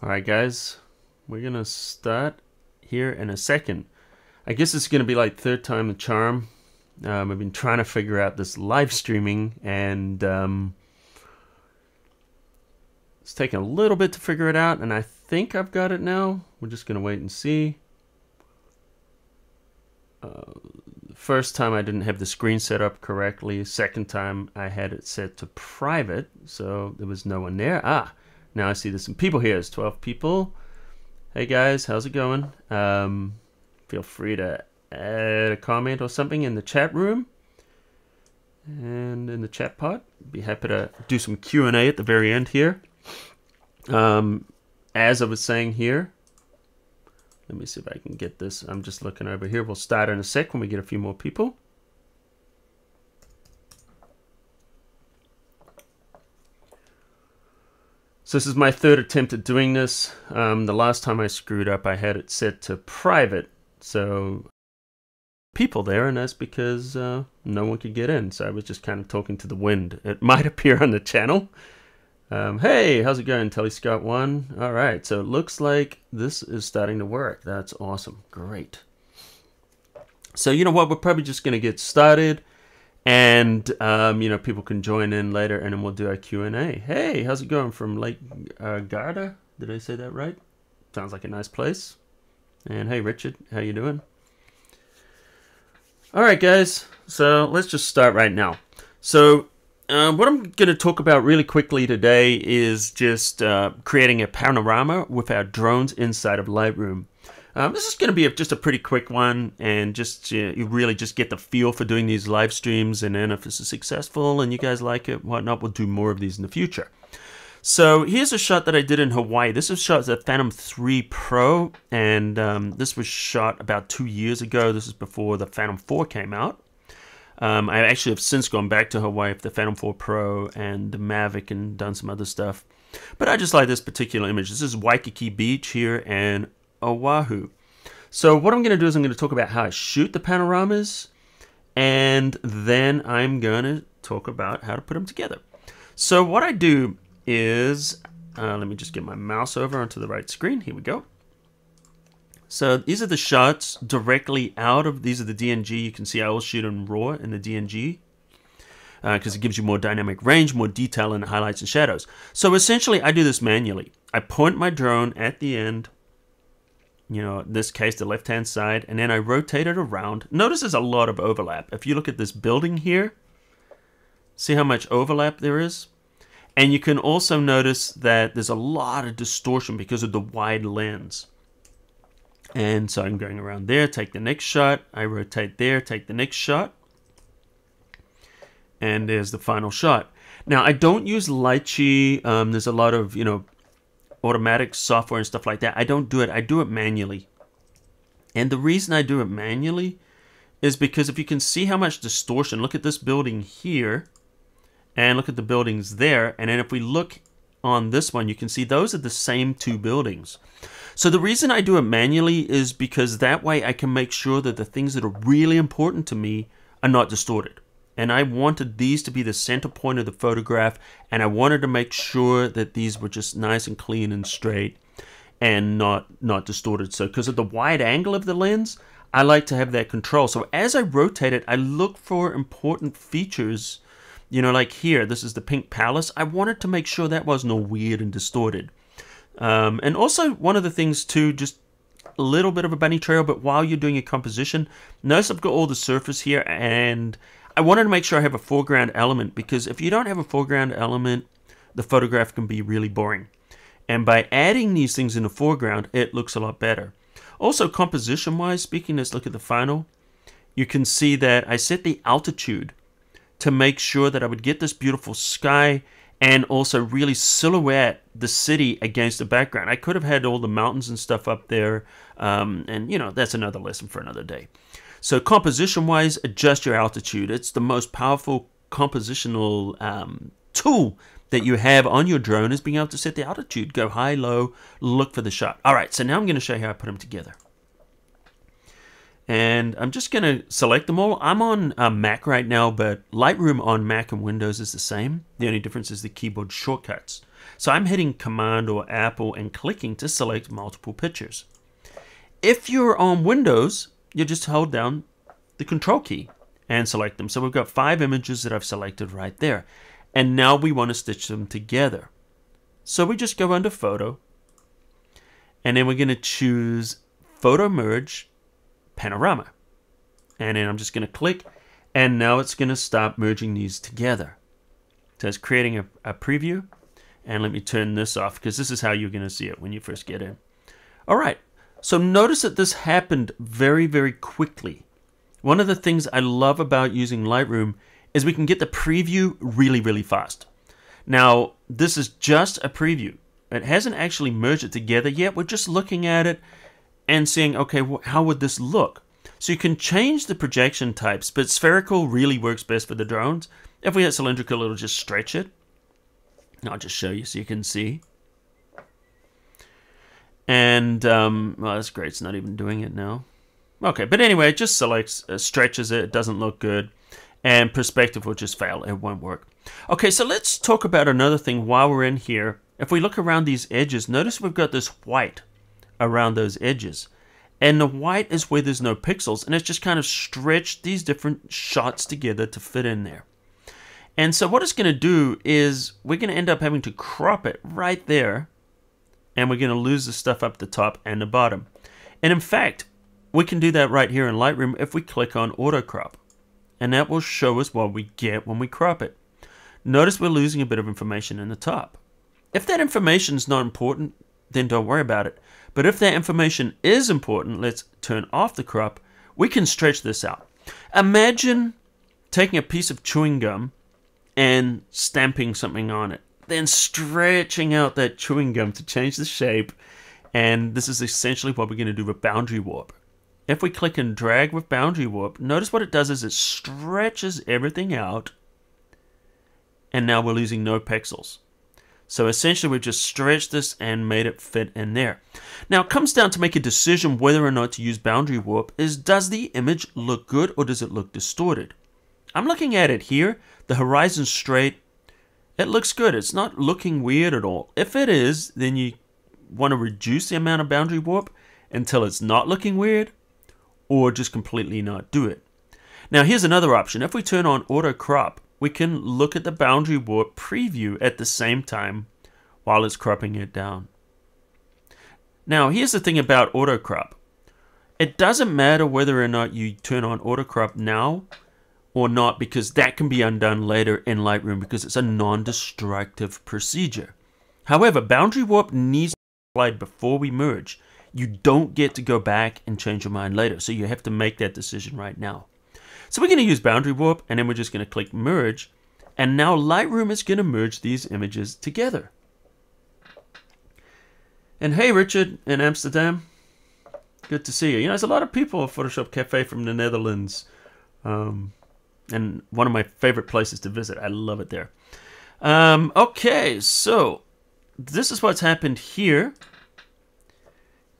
Alright guys, we're gonna start here in a second. I guess it's gonna be like third time the charm. I've been trying to figure out this live streaming and it's taken a little bit to figure it out, and I think I've got it now. We're just gonna wait and see. First time I didn't have the screen set up correctly. Second time I had it set to private, so there was no one there. Now I see there's some people here. There's 12 people. Hey guys, how's it going? Feel free to add a comment or something in the chat room and in the chat pod. Be happy to do some Q&A at the very end here. As I was saying here, let me see if I can get this. I'm just looking over here. We'll start in a sec when we get a few more people. So this is my third attempt at doing this. The last time I screwed up, I had it set to private. So people there, and that's because no one could get in. So I was just kind of talking to the wind. It might appear on the channel. Hey, how's it going, Telescope1? All right, so it looks like this is starting to work. That's awesome. Great. So you know what? We're probably just going to get started. And, you know, people can join in later, and then we'll do our Q&A. Hey, how's it going from Lake Garda? Did I say that right? Sounds like a nice place. And hey, Richard, how you doing? All right, guys. So let's just start right now. So what I'm going to talk about really quickly today is just creating a panorama with our drones inside of Lightroom. This is going to be just a pretty quick one, and just you really just get the feel for doing these live streams, and then if this is successful and you guys like it, whatnot, we'll do more of these in the future. So here's a shot that I did in Hawaii. This is shot at the Phantom 3 Pro, and this was shot about 2 years ago. This is before the Phantom 4 came out. I actually have since gone back to Hawaii with the Phantom 4 Pro and the Mavic and done some other stuff. But I just like this particular image. This is Waikiki Beach here in Oahu. So what I'm going to do is I'm going to talk about how I shoot the panoramas, and then I'm going to talk about how to put them together. So what I do is, let me just get my mouse over onto the right screen. Here we go. So these are the shots directly out of, these are the DNG. You can see I will shoot in RAW in the DNG because it gives you more dynamic range, more detail in the highlights and shadows. So essentially I do this manually. I point my drone at the end, you know, in this case the left hand side, and then I rotate it around. Notice there's a lot of overlap. If you look at this building here, see how much overlap there is? And you can also notice that there's a lot of distortion because of the wide lens. And so I'm going around there, take the next shot, I rotate there, take the next shot, and there's the final shot. Now I don't use Lychee. There's a lot of, you know, automatic software and stuff like that. I don't do it. I do it manually. And the reason I do it manually is because if you can see how much distortion, look at this building here and look at the buildings there, and then if we look on this one, you can see those are the same two buildings. So the reason I do it manually is because that way I can make sure that the things that are really important to me are not distorted. And I wanted these to be the center point of the photograph, and I wanted to make sure that these were just nice and clean and straight and not distorted. So because of the wide angle of the lens, I like to have that control. So as I rotate it, I look for important features. You know, like here, this is the Pink Palace. I wanted to make sure that wasn't all weird and distorted. And also one of the things too, just a little bit of a bunny trail, but while you're doing your composition, notice I've got all the surface here, and I wanted to make sure I have a foreground element, because if you don't have a foreground element, the photograph can be really boring. And by adding these things in the foreground, it looks a lot better. Also, composition-wise, speaking, let's look at the final. You can see that I set the altitude to make sure that I would get this beautiful sky and also really silhouette the city against the background. I could have had all the mountains and stuff up there, and you know, that's another lesson for another day. So composition-wise, adjust your altitude. It's the most powerful compositional tool that you have on your drone, is being able to set the altitude, go high, low, look for the shot. All right, so now I'm going to show you how I put them together. And I'm just going to select them all. I'm on Mac right now, but Lightroom on Mac and Windows is the same. The only difference is the keyboard shortcuts. So I'm hitting Command or Apple and clicking to select multiple pictures. If you're on Windows, you just hold down the Control key and select them. So we've got 5 images that I've selected right there. And now we want to stitch them together. So we just go under Photo, and then we're going to choose Photo Merge Panorama. And then I'm just going to click, and now it's going to start merging these together. So it's creating a preview. And let me turn this off, because this is how you're going to see it when you first get in. All right, so notice that this happened very, very quickly. One of the things I love about using Lightroom is we can get the preview really, really fast. Now, this is just a preview. It hasn't actually merged it together yet. We're just looking at it and seeing, okay, how would this look? So you can change the projection types, but spherical really works best for the drones. If we hit cylindrical, it'll just stretch it. I'll just show you so you can see. And, well, that's great. It's not even doing it now. Okay, but anyway, it just selects, stretches it. It doesn't look good. And perspective will just fail. It won't work. Okay, so let's talk about another thing while we're in here. If we look around these edges, notice we've got this white around those edges. And the white is where there's no pixels. And it's just kind of stretched these different shots together to fit in there. And so what it's going to do is we're going to end up having to crop it right there. And we're going to lose the stuff up the top and the bottom. And in fact, we can do that right here in Lightroom if we click on Auto Crop. And that will show us what we get when we crop it. Notice we're losing a bit of information in the top. If that information is not important, then don't worry about it. But if that information is important, let's turn off the crop. We can stretch this out. Imagine taking a piece of chewing gum and stamping something on it, then stretching out that chewing gum to change the shape. And this is essentially what we're going to do with boundary warp. If we click and drag with boundary warp, notice what it does is it stretches everything out, and now we're losing no pixels. So essentially we've just stretched this and made it fit in there. Now it comes down to make a decision whether or not to use boundary warp is, does the image look good or does it look distorted? I'm looking at it here, the horizon's straight, it looks good, it's not looking weird at all. If it is, then you want to reduce the amount of boundary warp until it's not looking weird, or just completely not do it. Now here's another option. If we turn on auto crop, we can look at the boundary warp preview at the same time while it's cropping it down. Now here's the thing about auto crop. It doesn't matter whether or not you turn on auto crop now or not, because that can be undone later in Lightroom because it's a non-destructive procedure. However, boundary warp needs to be applied before we merge. You don't get to go back and change your mind later. So you have to make that decision right now. So we're going to use boundary warp, and then we're just going to click merge. And now Lightroom is going to merge these images together. And hey, Richard in Amsterdam. Good to see you. You know, there's a lot of people at photoshopCAFE from the Netherlands. And one of my favorite places to visit. I love it there. Okay, so this is what's happened here.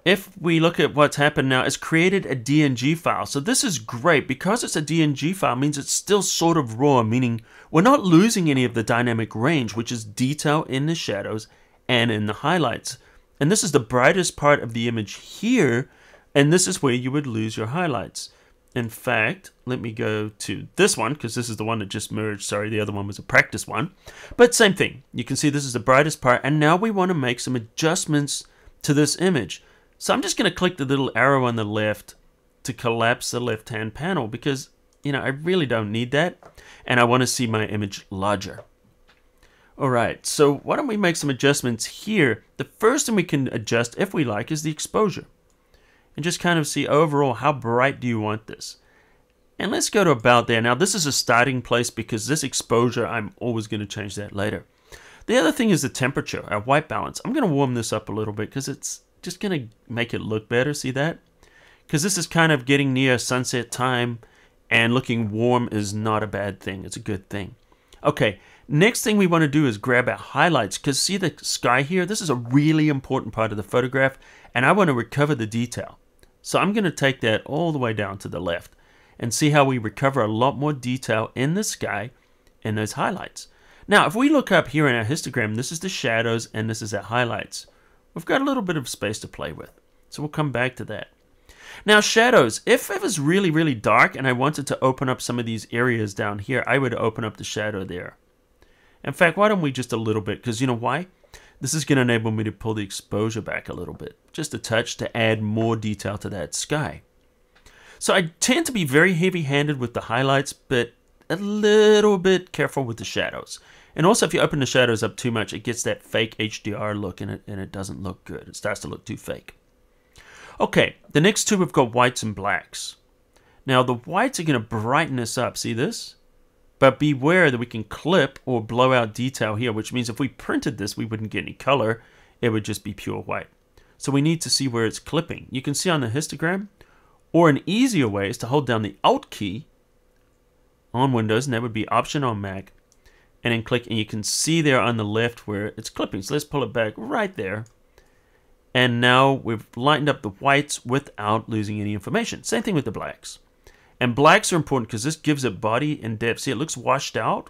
If we look at what's happened now, it's created a DNG file. So this is great. Because it's a DNG file, it means it's still sort of raw, meaning we're not losing any of the dynamic range, which is detail in the shadows and in the highlights. And this is the brightest part of the image here, and this is where you would lose your highlights. In fact, let me go to this one, because this is the one that just merged. Sorry, the other one was a practice one. But same thing. You can see this is the brightest part, and now we want to make some adjustments to this image. So I'm just going to click the little arrow on the left to collapse the left-hand panel because, you know, I really don't need that. And I want to see my image larger. All right, so why don't we make some adjustments here? The first thing we can adjust, if we like, is the exposure. And just kind of see overall, how bright do you want this? And let's go to about there. Now, this is a starting place because this exposure, I'm always going to change that later. The other thing is the temperature, our white balance. I'm going to warm this up a little bit because it's just going to make it look better. See that? Because this is kind of getting near sunset time, and looking warm is not a bad thing. It's a good thing. Okay, next thing we want to do is grab our highlights, because see the sky here? This is a really important part of the photograph, and I want to recover the detail. So I'm going to take that all the way down to the left and see how we recover a lot more detail in the sky in those highlights. Now, if we look up here in our histogram, this is the shadows and this is our highlights. We've got a little bit of space to play with. So we'll come back to that. Now, shadows. If it was really, really dark and I wanted to open up some of these areas down here, I would open up the shadow there. In fact, why don't we just a little bit? Because you know why? This is going to enable me to pull the exposure back a little bit. Just a touch to add more detail to that sky. So I tend to be very heavy-handed with the highlights, but a little bit careful with the shadows. And also, if you open the shadows up too much, it gets that fake HDR look in it, and it doesn't look good. It starts to look too fake. Okay, the next two we've got whites and blacks. Now, the whites are going to brighten this up. See this? But beware that we can clip or blow out detail here, which means if we printed this, we wouldn't get any color. It would just be pure white. So we need to see where it's clipping. You can see on the histogram, or an easier way is to hold down the Alt key on Windows, and that would be Option on Mac, and then click, and you can see there on the left where it's clipping. So let's pull it back right there. And now we've lightened up the whites without losing any information. Same thing with the blacks. And blacks are important because this gives it body and depth. See, it looks washed out.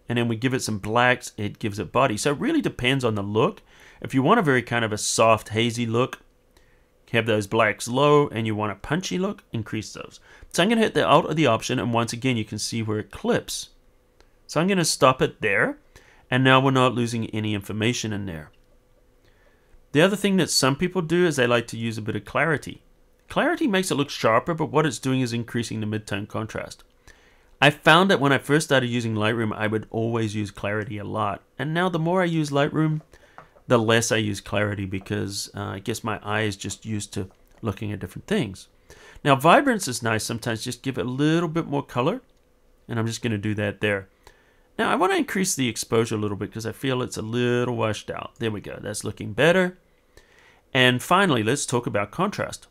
And then we give it some blacks, it gives it body. So it really depends on the look. If you want a very kind of a soft, hazy look, have those blacks low, and you want a punchy look, increase those. So I'm going to hit the Alt or the Option, and once again, you can see where it clips. So I'm going to stop it there, and now we're not losing any information in there. The other thing that some people do is they like to use a bit of clarity. Clarity makes it look sharper, but what it's doing is increasing the mid-tone contrast. I found that when I first started using Lightroom, I would always use clarity a lot. And now the more I use Lightroom, the less I use clarity because I guess my eye is just used to looking at different things. Now, vibrance is nice sometimes. Just give it a little bit more color. And I'm just going to do that there. Now, I want to increase the exposure a little bit because I feel it's a little washed out. There we go. That's looking better. And finally, let's talk about contrast.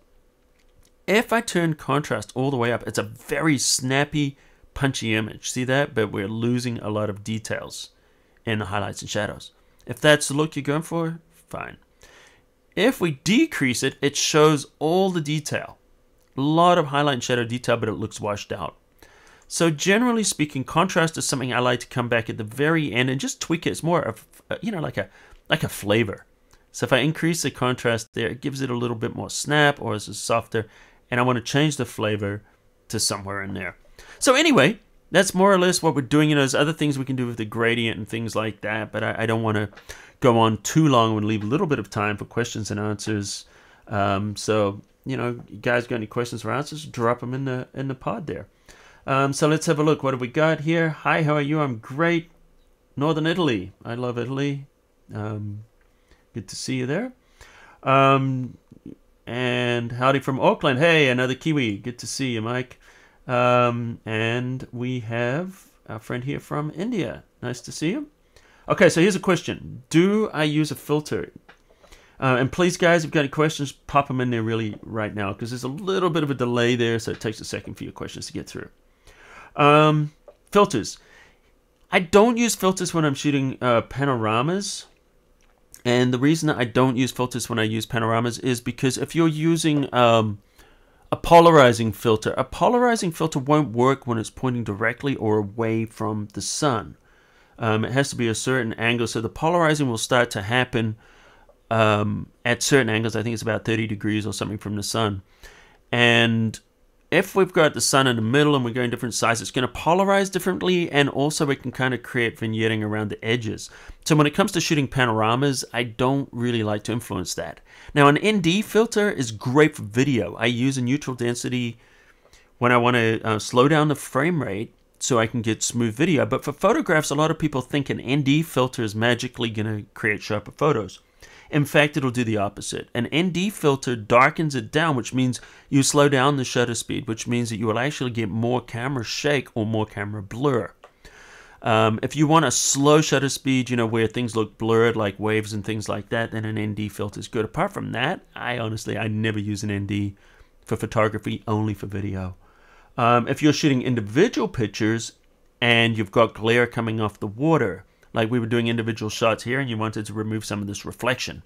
If I turn contrast all the way up, it's a very snappy, punchy image. See that? But we're losing a lot of details in the highlights and shadows. If that's the look you're going for, fine. If we decrease it, it shows all the detail. A lot of highlight and shadow detail, but it looks washed out. So generally speaking, contrast is something I like to come back at the very end and just tweak it. It's more of, like a flavor. So if I increase the contrast there, it gives it a little bit more snap, or it's softer. And I want to change the flavor to somewhere in there. So anyway, that's more or less what we're doing. There's other things we can do with the gradient and things like that, but I don't want to go on too long and leave a little bit of time for questions and answers. So, you guys got any questions or answers, drop them in the pod there. So let's have a look. What have we got here? Hi, how are you? I'm great. Northern Italy. I love Italy. Good to see you there. And howdy from Auckland. Hey, another Kiwi. Good to see you, Mike. And we have our friend here from India. Nice to see you. Okay, so here's a question. Do I use a filter? And please, guys, if you've got any questions, pop them in there really right now, because there's a little bit of a delay there, so it takes a second for your questions to get through. Filters. I don't use filters when I'm shooting panoramas. And the reason I don't use filters when I use panoramas is because if you're using a polarizing filter won't work when it's pointing directly or away from the sun. It has to be a certain angle, so the polarizing will start to happen at certain angles. I think it's about 30 degrees or something from the sun. And if we've got the sun in the middle and we're going different sizes, it's going to polarize differently, and also it can kind of create vignetting around the edges. So when it comes to shooting panoramas, I don't really like to influence that. Now, an ND filter is great for video. I use a neutral density when I want to slow down the frame rate so I can get smooth video. But for photographs, a lot of people think an ND filter is magically going to create sharper photos. In fact, it'll do the opposite. An ND filter darkens it down, which means you slow down the shutter speed, which means that you will actually get more camera shake or more camera blur. If you want a slow shutter speed, where things look blurred like waves and things like that, then an ND filter is good. Apart from that, I never use an ND for photography, only for video. If you're shooting individual pictures and you've got glare coming off the water, like we were doing individual shots here and you wanted to remove some of this reflection,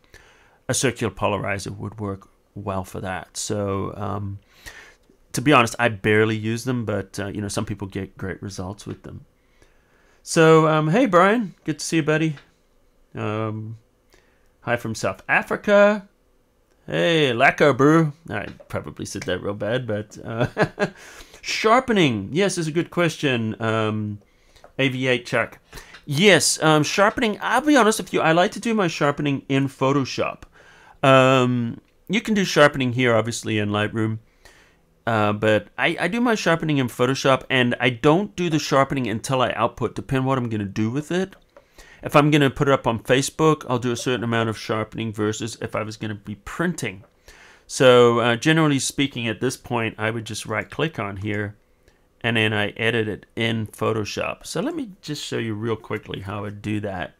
a circular polarizer would work well for that. So to be honest, I barely use them, but some people get great results with them. So, hey, Brian. Good to see you, buddy. Hi from South Africa. Hey, lacquer, bro. I probably said that real bad, but... Sharpening. Yes, is a good question. AV8 Chuck. Yes, sharpening. I'll be honest with you. I like to do my sharpening in Photoshop. You can do sharpening here, obviously, in Lightroom. But I do my sharpening in Photoshop, and I don't do the sharpening until I output, depending what I'm going to do with it. If I'm going to put it up on Facebook, I'll do a certain amount of sharpening versus if I was going to be printing. So generally speaking, at this point, I would just right-click on here, and then I edit it in Photoshop. So let me just show you real quickly how I do that.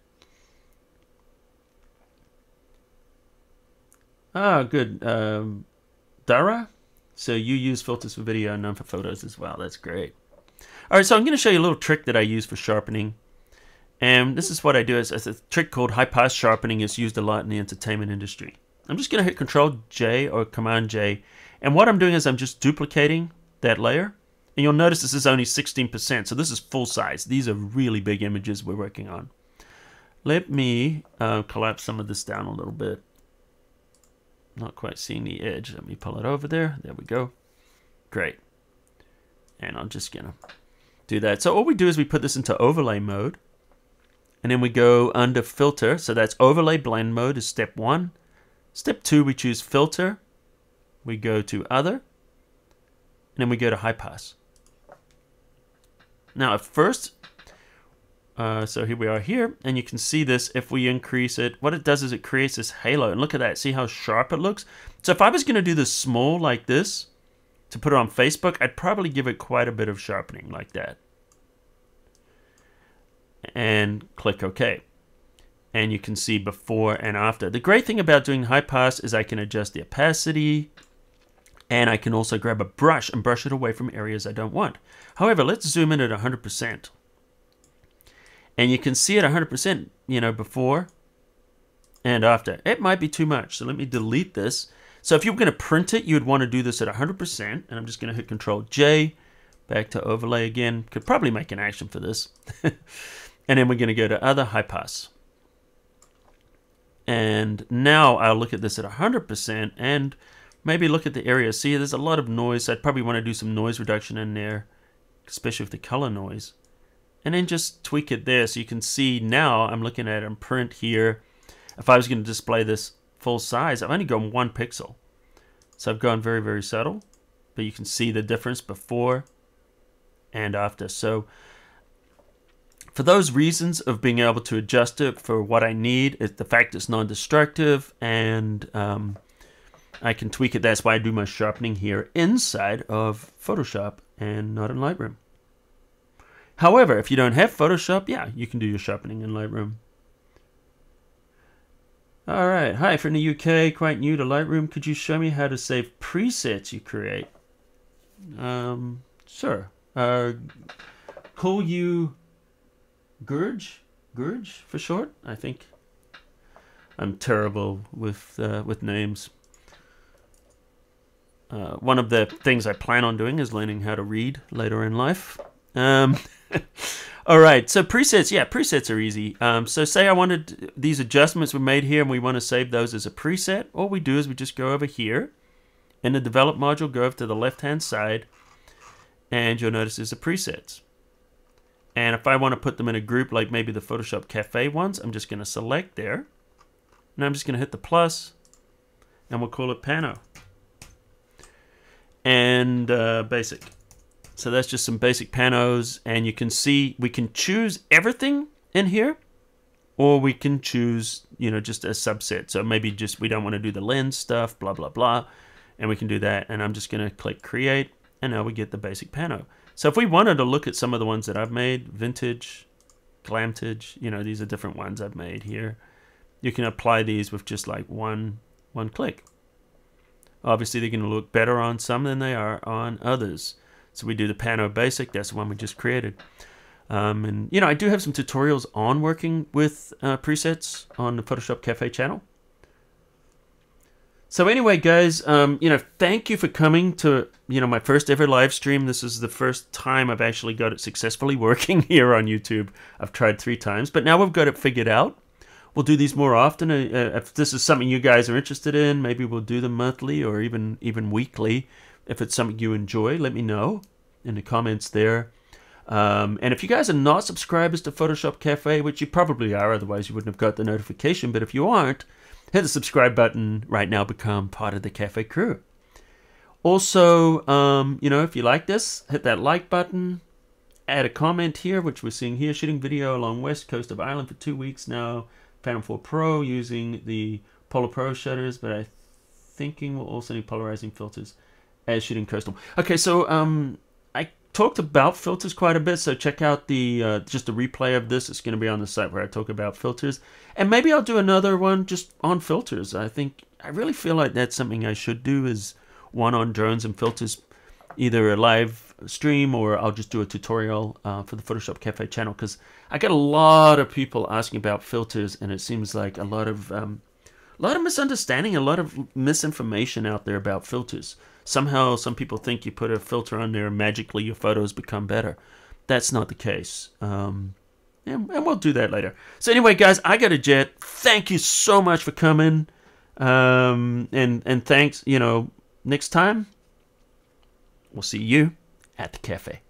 Ah, good. Dara? So you use filters for video and none for photos as well. That's great. All right, so I'm going to show you a little trick that I use for sharpening. And this is what I do. It's a trick called high-pass sharpening. It's used a lot in the entertainment industry. I'm just going to hit Control-J or Command-J. And what I'm doing is I'm just duplicating that layer. And you'll notice this is only 16%. So this is full size. These are really big images we're working on. Let me collapse some of this down a little bit. Not quite seeing the edge. Let me pull it over there. There we go. Great. And I'm just going to do that. So all we do is we put this into overlay mode. And then we go under filter. So that's overlay blend mode is step 1. Step 2, we choose filter. We go to other. And then we go to high pass. Now at first, so here we are here. And you can see this if we increase it. What it does is it creates this halo. And look at that. See how sharp it looks? So if I was going to do this small like this, to put it on Facebook, I'd probably give it quite a bit of sharpening like that. And click OK. And you can see before and after. The great thing about doing high pass is I can adjust the opacity, and I can also grab a brush and brush it away from areas I don't want. However, let's zoom in at 100%. And you can see at 100%, you know, before and after. It might be too much, so let me delete this. So if you were going to print it, you would want to do this at 100%. And I'm just going to hit Control-J, back to overlay again. Could probably make an action for this. And then we're going to go to other high pass. And now I'll look at this at 100% and maybe look at the area. See, there's a lot of noise. I'd probably want to do some noise reduction in there, especially with the color noise. And then just tweak it there so you can see now I'm looking at it in print here. If I was going to display this full size, I've only gone 1 pixel. So I've gone very, very subtle. But you can see the difference before and after. So for those reasons of being able to adjust it for what I need, it's the fact it's non-destructive, and I can tweak it. That's why I do my sharpening here inside of Photoshop and not in Lightroom. However, if you don't have Photoshop, yeah, you can do your sharpening in Lightroom. All right. Hi, from the UK, quite new to Lightroom. Could you show me how to save presets you create? Sure. Call you Gurge for short, I think. I'm terrible with names. One of the things I plan on doing is learning how to read later in life. All right, so presets, yeah, presets are easy. So say I wanted these adjustments were made here and we want to save those as a preset. All we do is we just go over here in the develop module, go over to the left-hand side, and you'll notice there's the presets. And if I want to put them in a group like maybe the photoshopCAFE ones, I'm just going to select there. And I'm just going to hit the plus, and we'll call it Pano. And basic. So that's just some basic panos, and you can see we can choose everything in here, or we can choose, you know, just a subset. So maybe just we don't want to do the lens stuff, blah, blah, blah. And we can do that, and I'm just going to click Create, and now we get the basic pano. So if we wanted to look at some of the ones that I've made, vintage, glamtage, you know, these are different ones I've made here. You can apply these with just like one click. Obviously, they're going to look better on some than they are on others. So we do the Pano Basic. That's the one we just created. And, you know, I do have some tutorials on working with presets on the photoshopCAFE channel. So anyway, guys, thank you for coming to, my first ever live stream. This is the first time I've actually got it successfully working here on YouTube. I've tried 3 times, but now we've got it figured out. We'll do these more often. If this is something you guys are interested in, maybe we'll do them monthly or even weekly. If it's something you enjoy, let me know in the comments there. And if you guys are not subscribers to photoshopCAFE, which you probably are, otherwise you wouldn't have got the notification, but if you aren't, hit the subscribe button right now, become part of the Cafe crew. Also, if you like this, hit that like button, add a comment here, which we're seeing here, shooting video along west coast of Ireland for 2 weeks now, Phantom 4 Pro using the Polar Pro shutters, but I'm thinking we'll also need polarizing filters as shooting coastal. Okay, so I talked about filters quite a bit, so check out the just a replay of this. It's going to be on the site where I talk about filters, and maybe I'll do another one just on filters. I really feel like that's something I should do, is one on drones and filters, either a live stream or I'll just do a tutorial for the photoshopCAFE channel, because I get a lot of people asking about filters, and it seems like a lot of misunderstanding, a lot of misinformation out there about filters. Somehow, some people think you put a filter on there and magically your photos become better. That's not the case. And we'll do that later. So anyway, guys, I got a jet. Thank you so much for coming. And thanks, next time, we'll see you at the cafe.